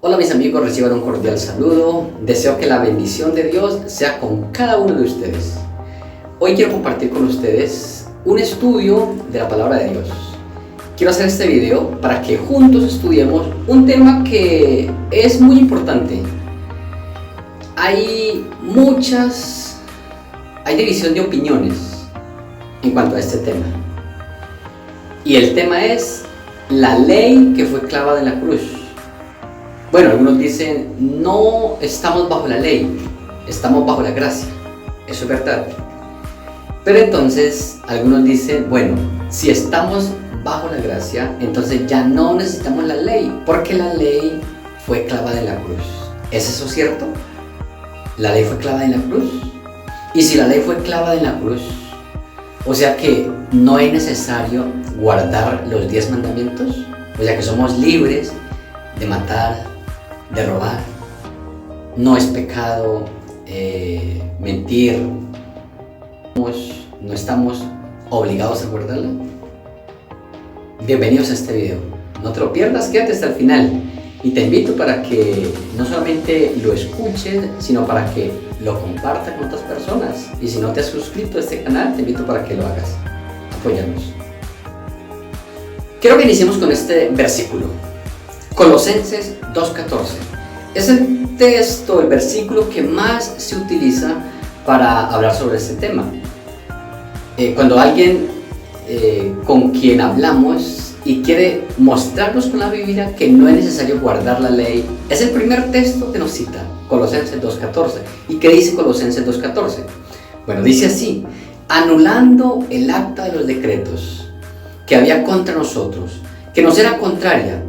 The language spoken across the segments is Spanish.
Hola mis amigos, reciban un cordial saludo. Deseo que la bendición de Dios sea con cada uno de ustedes. Hoy quiero compartir con ustedes un estudio de la palabra de Dios. Quiero hacer este video para que juntos estudiemos un tema que es muy importante. Hay división de opiniones en cuanto a este tema. Y el tema es la ley que fue clavada en la cruz. Bueno, algunos dicen, no estamos bajo la ley, estamos bajo la gracia. Eso es verdad. Pero entonces, algunos dicen, bueno, si estamos bajo la gracia, entonces ya no necesitamos la ley, porque la ley fue clavada en la cruz. ¿Es eso cierto? ¿La ley fue clavada en la cruz? Y si la ley fue clavada en la cruz, o sea que no es necesario guardar los 10 mandamientos, o sea que somos libres de matar, de robar, no es pecado mentir, no estamos obligados a guardarla. Bienvenidos a este video, no te lo pierdas, quédate hasta el final y te invito para que no solamente lo escuches, sino para que lo compartas con otras personas. Y si no te has suscrito a este canal, te invito para que lo hagas. Apóyanos. Quiero que iniciemos con este versículo, Colosenses 2:14. Es el texto, el versículo que más se utiliza para hablar sobre este tema. Cuando alguien con quien hablamos y quiere mostrarnos con la Biblia que no es necesario guardar la ley, es el primer texto que nos cita, Colosenses 2:14. ¿Y qué dice Colosenses 2:14? Bueno, dice así: anulando el acta de los decretos que había contra nosotros, que nos era contraria,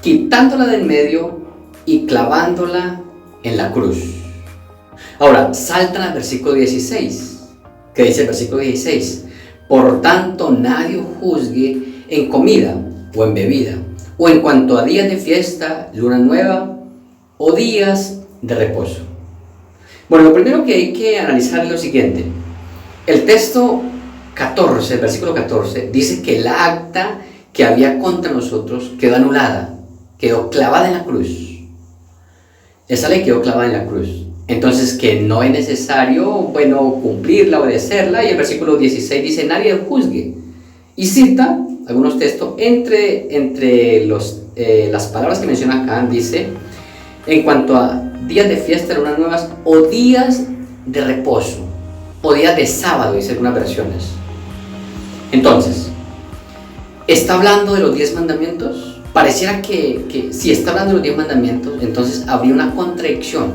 quitándola del medio y clavándola en la cruz. Ahora, saltan al versículo 16, que dice el versículo 16: por tanto, nadie juzgue en comida o en bebida, o en cuanto a días de fiesta, luna nueva o días de reposo. Bueno, lo primero que hay que analizar es lo siguiente. El texto 14, el versículo 14, dice que el acta que había contra nosotros quedó anulada, quedó clavada en la cruz. Esa ley quedó clavada en la cruz. Entonces que no es necesario, cumplirla, obedecerla. Y el versículo 16 dice, nadie juzgue. Y cita algunos textos, entre las palabras que menciona acá, dice, en cuanto a días de fiesta, lunas nuevas, o días de reposo, o días de sábado, dice algunas versiones. Entonces, ¿está hablando de los 10 mandamientos? Pareciera que si está hablando de los 10 mandamientos, entonces habría una contradicción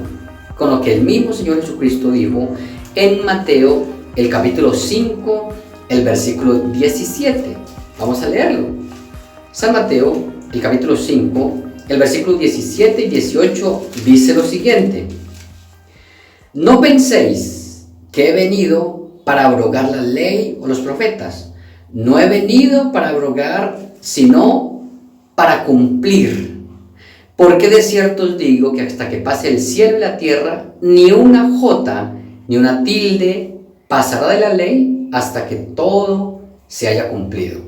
con lo que el mismo Señor Jesucristo dijo en Mateo, el capítulo 5, el versículo 17. Vamos a leerlo. San Mateo, el capítulo 5, el versículo 17 y 18 dice lo siguiente: no penséis que he venido para abrogar la ley o los profetas. No he venido para abrogar, sino para cumplir. Porque de cierto os digo que hasta que pase el cielo y la tierra, ni una jota, ni una tilde pasará de la ley hasta que todo se haya cumplido.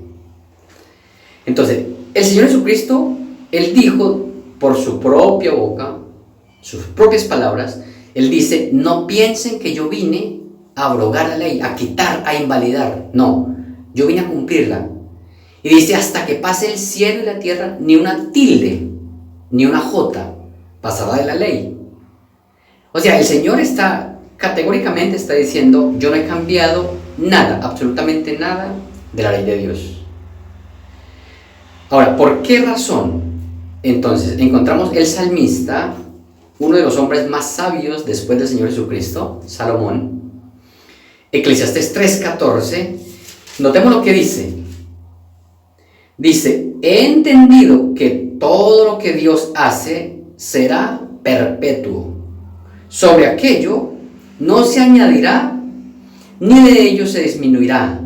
Entonces, el Señor Jesucristo, Él dijo por su propia boca, sus propias palabras, Él dice, no piensen que yo vine a abrogar la ley, a quitar, a invalidar. No, yo vine a cumplirla. Y dice, hasta que pase el cielo y la tierra, ni una tilde, ni una jota pasará de la ley. O sea, el Señor categóricamente está diciendo, yo no he cambiado nada, absolutamente nada de la ley de Dios. Ahora, ¿por qué razón? Entonces, encontramos el salmista, uno de los hombres más sabios después del Señor Jesucristo, Salomón, Eclesiastés 3:14, notemos lo que dice. Dice, he entendido que todo lo que Dios hace será perpetuo. Sobre aquello no se añadirá, ni de ello se disminuirá.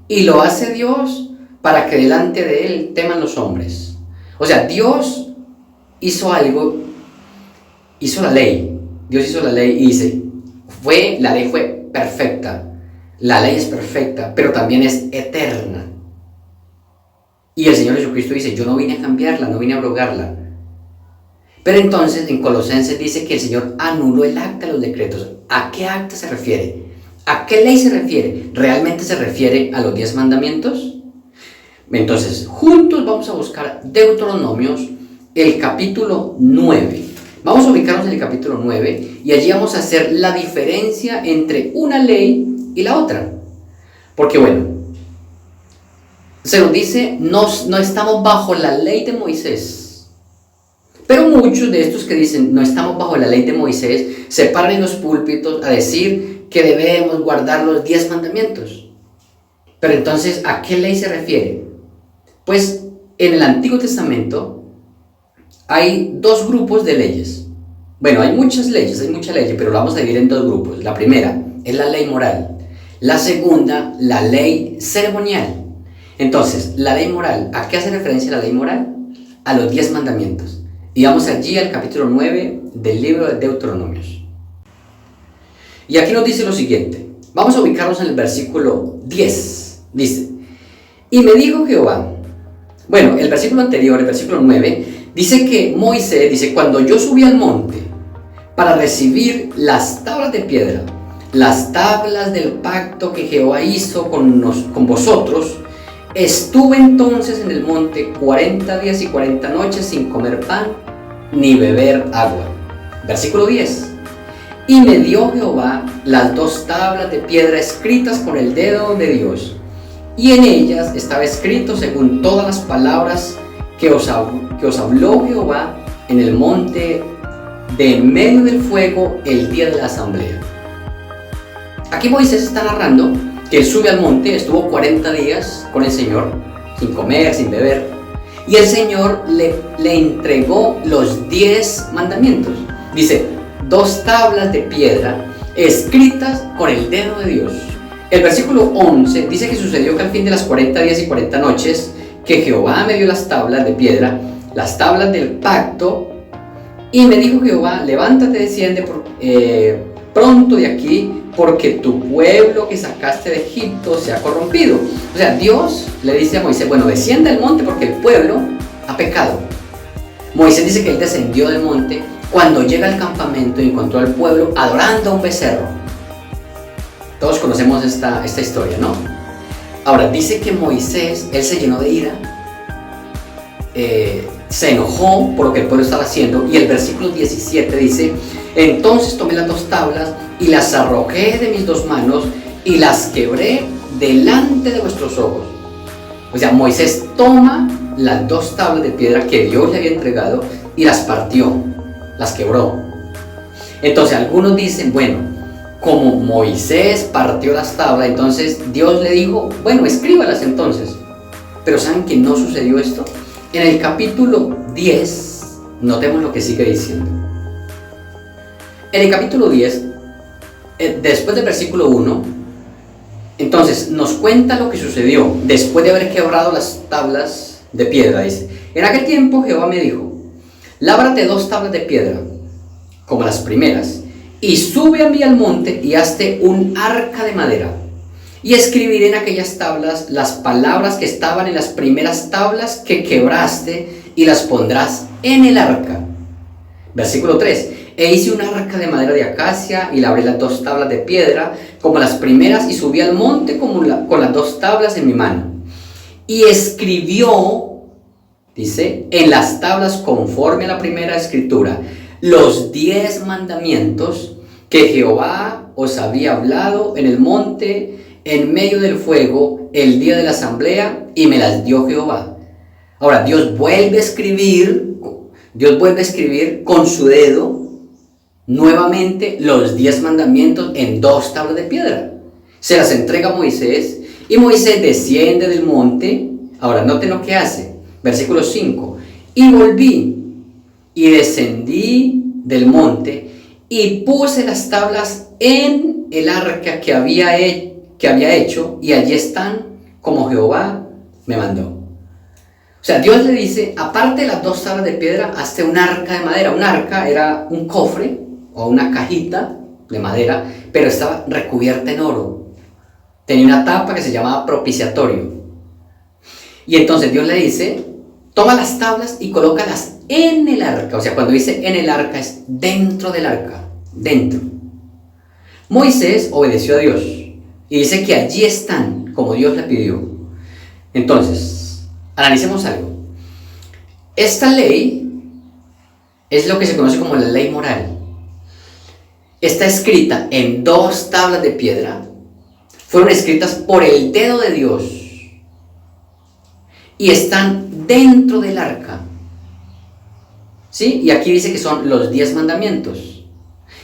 Y lo hace Dios para que delante de Él teman los hombres. O sea, Dios hizo algo, hizo la ley. Dios hizo la ley y dice, la ley fue perfecta. La ley es perfecta, pero también es eterna. Y el Señor Jesucristo dice, yo no vine a cambiarla, no vine a abrogarla. Pero entonces en Colosenses dice que el Señor anuló el acta de los decretos. ¿A qué acta se refiere? ¿A qué ley se refiere? ¿Realmente se refiere a los 10 mandamientos? Entonces, juntos vamos a buscar Deuteronomios, el capítulo 9. Vamos a ubicarnos en el capítulo 9 y allí vamos a hacer la diferencia entre una ley y la otra. Porque bueno, se nos dice, no estamos bajo la ley de Moisés. Pero muchos de estos que dicen, no estamos bajo la ley de Moisés, se paran en los púlpitos a decir que debemos guardar los 10 mandamientos. Pero entonces, ¿a qué ley se refiere? Pues en el Antiguo Testamento hay dos grupos de leyes. Bueno, hay muchas leyes, pero lo vamos a dividir en dos grupos. La primera es la ley moral. La segunda, la ley ceremonial. Entonces, la ley moral, ¿a qué hace referencia la ley moral? A los 10 mandamientos. Y vamos allí al capítulo 9 del libro de Deuteronomios. Y aquí nos dice lo siguiente. Vamos a ubicarnos en el versículo 10. Dice, y me dijo Jehová. Bueno, el versículo anterior, el versículo 9, dice que Moisés, dice, cuando yo subí al monte para recibir las tablas de piedra, las tablas del pacto que Jehová hizo con vosotros, estuve entonces en el monte 40 días y 40 noches sin comer pan ni beber agua. Versículo 10. Y me dio Jehová las 2 tablas de piedra escritas con el dedo de Dios, y en ellas estaba escrito según todas las palabras que os habló Jehová en el monte de en medio del fuego el día de la asamblea. Aquí Moisés está narrando que él sube al monte, estuvo 40 días con el Señor, sin comer, sin beber, y el Señor le entregó los 10 mandamientos. Dice, 2 tablas de piedra escritas con el dedo de Dios. El versículo 11 dice que sucedió que al fin de las 40 días y 40 noches, que Jehová me dio las tablas de piedra, las tablas del pacto, y me dijo Jehová, levántate, desciende pronto de aquí, porque tu pueblo que sacaste de Egipto se ha corrompido. O sea, Dios le dice a Moisés, bueno, desciende del monte porque el pueblo ha pecado. Moisés dice que él descendió del monte cuando llega al campamento y encontró al pueblo adorando a un becerro. Todos conocemos esta historia, ¿no? Ahora, dice que Moisés, él se llenó de ira, se enojó por lo que el pueblo estaba haciendo, y el versículo 17 dice, entonces tomé las 2 tablas y las arrojé de mis 2 manos y las quebré delante de vuestros ojos. O sea, Moisés toma las 2 tablas de piedra que Dios le había entregado y las partió, las quebró. Entonces algunos dicen, bueno, como Moisés partió las tablas, entonces Dios le dijo, bueno, escríbalas entonces. Pero ¿saben que no sucedió esto? En el capítulo 10, notemos lo que sigue diciendo. En el capítulo 10, después del versículo 1, entonces nos cuenta lo que sucedió después de haber quebrado las tablas de piedra. Dice, en aquel tiempo Jehová me dijo, lábrate 2 tablas de piedra, como las primeras, y sube a mí al monte y hazte un arca de madera, y escribiré en aquellas tablas las palabras que estaban en las primeras tablas que quebraste, y las pondrás en el arca. Versículo 3. E hice un arca de madera de acacia, y labré las 2 tablas de piedra, como las primeras, y subí al monte con las 2 tablas en mi mano. Y escribió, dice, en las tablas conforme a la primera escritura, los 10 mandamientos que Jehová os había hablado en el monte, en medio del fuego, el día de la asamblea, y me las dio Jehová. Ahora, Dios vuelve a escribir con su dedo, nuevamente, los 10 mandamientos en 2 tablas de piedra. Se las entrega a Moisés, y Moisés desciende del monte. Ahora, noten lo que hace. Versículo 5. Y volví, y descendí del monte, y puse las tablas en el arca que había hecho, y allí están como Jehová me mandó. O sea, Dios le dice, aparte de las 2 tablas de piedra, hazte un arca de madera. Un arca era un cofre o una cajita de madera, pero estaba recubierta en oro. Tenía una tapa que se llamaba propiciatorio. Y entonces Dios le dice, toma las tablas y colócalas en el arca. O sea, cuando dice en el arca es dentro del arca, dentro. Moisés obedeció a Dios y dice que allí están como Dios le pidió. Entonces, analicemos algo. Esta ley es lo que se conoce como la ley moral. Está escrita en 2 tablas de piedra. Fueron escritas por el dedo de Dios y están dentro del arca. ¿Sí? Y aquí dice que son los 10 mandamientos.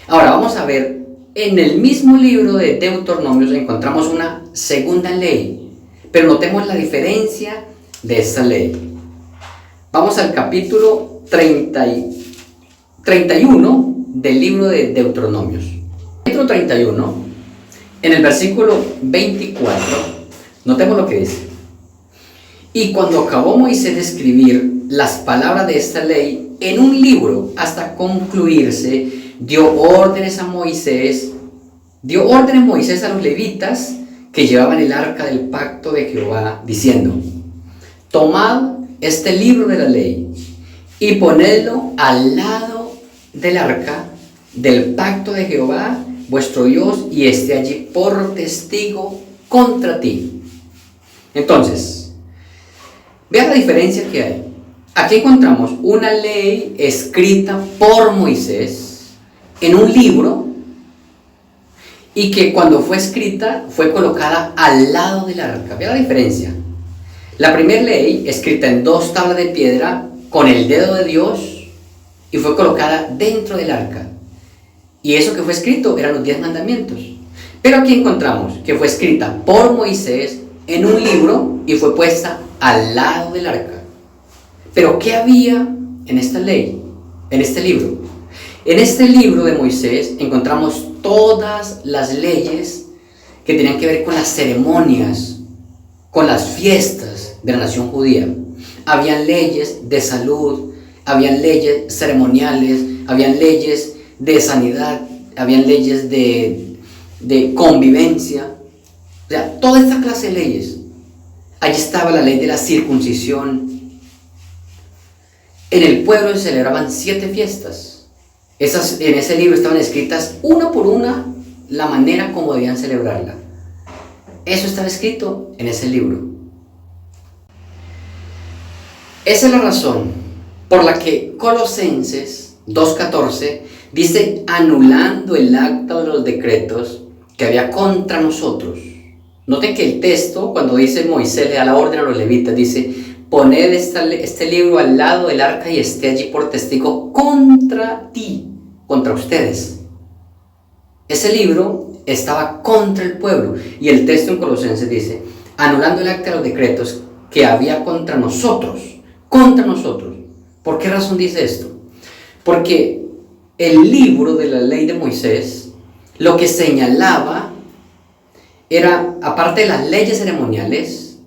Ahora vamos a ver, en el mismo libro de Deuteronomios encontramos una segunda ley, pero notemos la diferencia de esta ley. Vamos al capítulo 31 del libro de Deuteronomios. Capítulo 31, en el versículo 24, notemos lo que dice. Y cuando acabó Moisés de escribir las palabras de esta ley en un libro hasta concluirse, dio órdenes a Moisés a los levitas que llevaban el arca del pacto de Jehová, diciendo: tomad este libro de la ley y ponedlo al lado del arca del pacto de Jehová vuestro Dios, y esté allí por testigo contra ti. Entonces, vean la diferencia que hay. Aquí encontramos una ley escrita por Moisés en un libro, y que cuando fue escrita fue colocada al lado del arca. Vean la diferencia. La primera ley, escrita en 2 tablas de piedra con el dedo de Dios, y fue colocada dentro del arca. Y eso que fue escrito eran los 10 mandamientos. Pero aquí encontramos que fue escrita por Moisés en un libro y fue puesta al lado del arca. Pero ¿qué había en esta ley? En este libro. En este libro de Moisés encontramos todas las leyes que tenían que ver con las ceremonias, con las fiestas de la nación judía. Habían leyes de salud, habían leyes ceremoniales, habían leyes de sanidad, habían leyes de convivencia. O sea, toda esta clase de leyes. Allí estaba la ley de la circuncisión. En el pueblo se celebraban 7 fiestas. En ese libro estaban escritas una por una la manera como debían celebrarla. Eso estaba escrito en ese libro. Esa es la razón por la que Colosenses 2:14 dice: anulando el acta de los decretos que había contra nosotros. Noten que el texto, cuando dice Moisés le da la orden a los levitas, dice: poned este libro al lado del arca y esté allí por testigo contra ti, contra ustedes. Ese libro estaba contra el pueblo, y el texto en Colosenses dice: anulando el acta de los decretos que había contra nosotros. Contra nosotros. ¿Por qué razón dice esto? Porque el libro de la ley de Moisés lo que señalaba era, aparte de las leyes ceremoniales,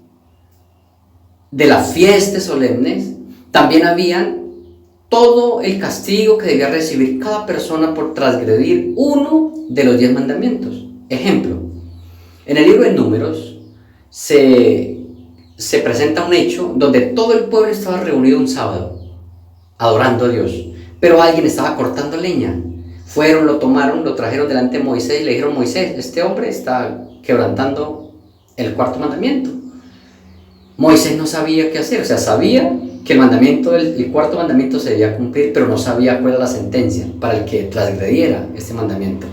de las fiestas solemnes, también había todo el castigo que debía recibir cada persona por transgredir uno de los 10 mandamientos. Ejemplo, en el libro de Números se presenta un hecho donde todo el pueblo estaba reunido un sábado, adorando a Dios, pero alguien estaba cortando leña. Fueron, lo tomaron, lo trajeron delante de Moisés y le dijeron: Moisés, este hombre está quebrantando el 4.º mandamiento. Moisés no sabía qué hacer, o sea, sabía que el 4.º mandamiento se debía cumplir, pero no sabía cuál era la sentencia para el que transgrediera este mandamiento.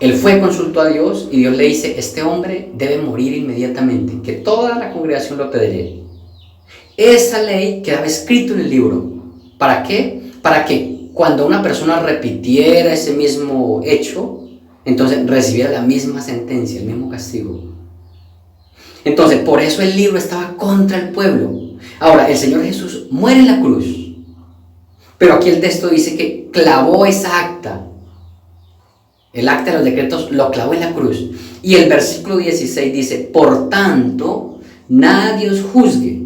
Él fue, consultó a Dios, y Dios le dice: este hombre debe morir inmediatamente, que toda la congregación lo apedree. Esa ley quedaba escrito en el libro. ¿Para qué? Para que cuando una persona repitiera ese mismo hecho, entonces recibiera la misma sentencia, el mismo castigo. Entonces, por eso el libro estaba contra el pueblo. Ahora, el Señor Jesús muere en la cruz, pero aquí el texto dice que clavó esa acta. El acta de los decretos lo clavó en la cruz. Y el versículo 16 dice: por tanto, nadie os juzgue.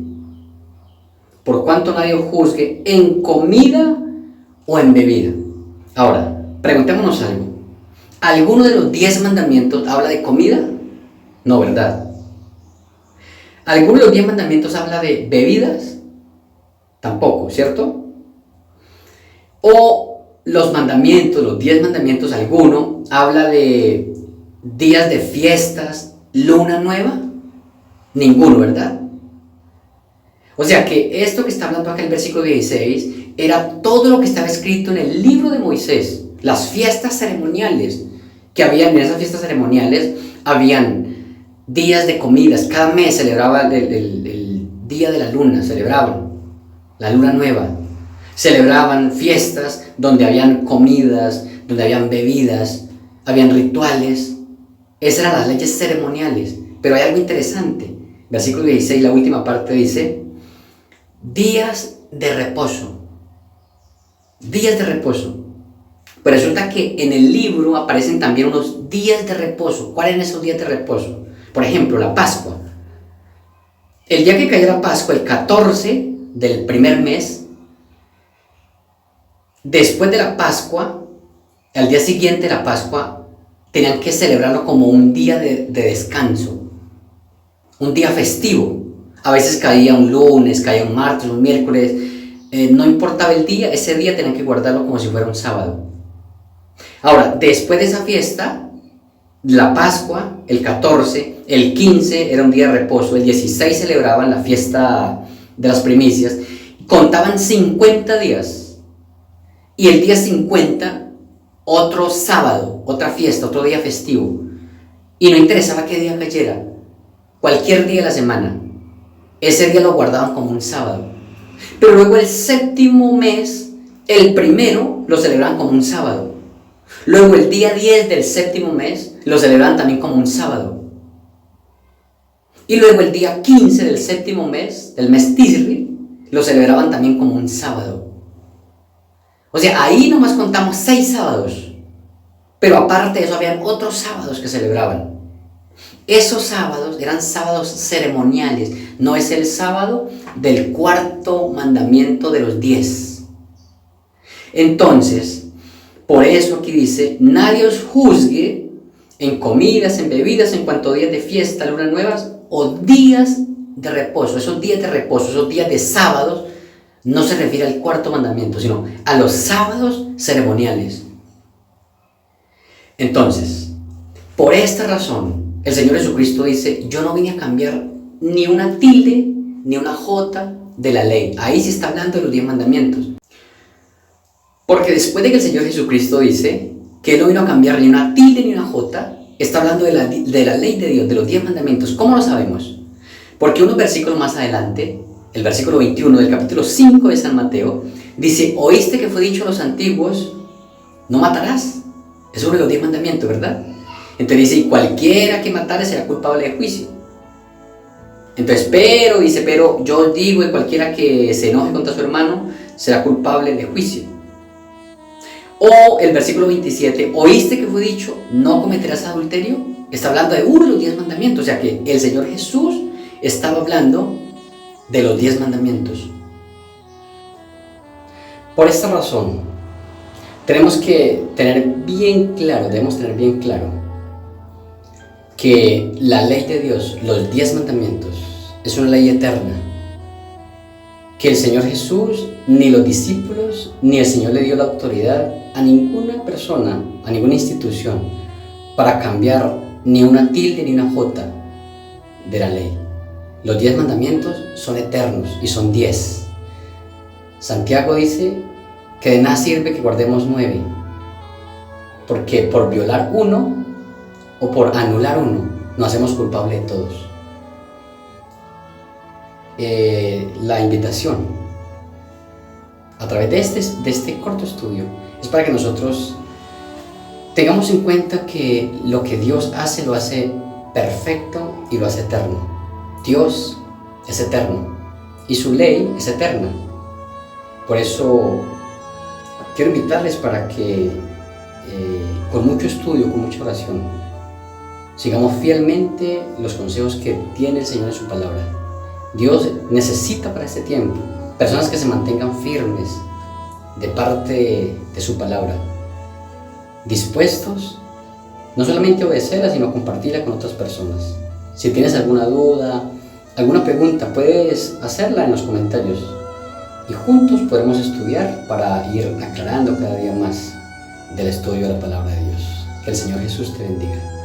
Por cuanto nadie os juzgue en comida o en bebida. Ahora, preguntémonos algo. ¿Alguno de los 10 mandamientos habla de comida? No, ¿verdad? ¿Alguno de los 10 mandamientos habla de bebidas? Tampoco, ¿cierto? O los mandamientos, los 10 mandamientos, alguno habla de días de fiestas, luna nueva. Ninguno, ¿verdad? O sea que esto que está hablando acá en el versículo 16 era todo lo que estaba escrito en el libro de Moisés, las fiestas ceremoniales que habían. En esas fiestas ceremoniales habían días de comidas, cada mes celebraba el día de la luna, celebraban la luna nueva, celebraban fiestas donde habían comidas, donde habían bebidas, habían rituales. Esas eran las leyes ceremoniales. Pero hay algo interesante, versículo 16, la última parte dice, días de reposo. Días de reposo. Pero resulta que en el libro aparecen también unos días de reposo. ¿Cuáles eran esos días de reposo? Por ejemplo, la Pascua. El día que cayó la Pascua, el 14 del primer mes, después de la Pascua, al día siguiente de la Pascua, tenían que celebrarlo como un día de descanso, un día festivo. A veces caía un lunes, caía un martes, un miércoles, no importaba el día, ese día tenían que guardarlo como si fuera un sábado. Ahora, después de esa fiesta, la Pascua, el 14, el 15 era un día de reposo, el 16 celebraban la fiesta de las primicias, contaban 50 días, y el día 50, otro sábado, otra fiesta, otro día festivo, y no interesaba qué día cayera, cualquier día de la semana, ese día lo guardaban como un sábado. Pero luego el séptimo mes, el primero, lo celebraban como un sábado. Luego el día 10 del séptimo mes, lo celebraban también como un sábado. Y luego el día 15 del séptimo mes, del mes Tisri, lo celebraban también como un sábado. O sea, ahí nomás contamos 6 sábados. Pero aparte de eso, habían otros sábados que celebraban. Esos sábados eran sábados ceremoniales. No es el sábado del cuarto mandamiento de los 10. Entonces, por eso aquí dice, nadie os juzgue en comidas, en bebidas, en cuanto a días de fiesta, lunas nuevas o días de reposo. Esos días de reposo, esos días de sábados, no se refiere al cuarto mandamiento, sino a los sábados ceremoniales. Entonces, por esta razón, el Señor Jesucristo dice, yo no vine a cambiar ni una tilde, ni una jota de la ley. Ahí sí está hablando de los 10 mandamientos. Porque después de que el Señor Jesucristo dice que Él no vino a cambiar ni una tilde ni una jota, está hablando de la ley de Dios, de los 10 mandamientos. ¿Cómo lo sabemos? Porque unos versículos más adelante, el versículo 21 del capítulo 5 de San Mateo, dice, oíste que fue dicho a los antiguos, no matarás. Es uno de los 10 mandamientos, ¿verdad? Entonces dice, y cualquiera que matare será culpable de juicio. Entonces, pero yo os digo, y cualquiera que se enoje contra su hermano será culpable de juicio. O el versículo 27, oíste que fue dicho, no cometerás adulterio. Está hablando de uno de los 10 mandamientos. O sea que el Señor Jesús estaba hablando de los 10 mandamientos. Por esta razón, debemos tener bien claro que la ley de Dios, los 10 mandamientos, es una ley eterna. Que el Señor Jesús, ni los discípulos, ni el Señor le dio la autoridad a ninguna persona, a ninguna institución, para cambiar ni una tilde ni una jota de la ley. Los 10 mandamientos son eternos y son 10. Santiago dice que de nada sirve que guardemos 9, porque por violar uno o por anular uno, nos hacemos culpables de todos. La invitación a través de este corto estudio es para que nosotros tengamos en cuenta que lo que Dios hace lo hace perfecto y lo hace eterno. Dios es eterno y su ley es eterna. Por eso quiero invitarles para que con mucho estudio, con mucha oración, sigamos fielmente los consejos que tiene el Señor en su palabra. Dios necesita para este tiempo personas que se mantengan firmes de parte de su palabra, dispuestos no solamente a obedecerla, sino a compartirla con otras personas. Si tienes alguna duda, alguna pregunta, puedes hacerla en los comentarios y juntos podremos estudiar para ir aclarando cada día más del estudio de la palabra de Dios. Que el Señor Jesús te bendiga.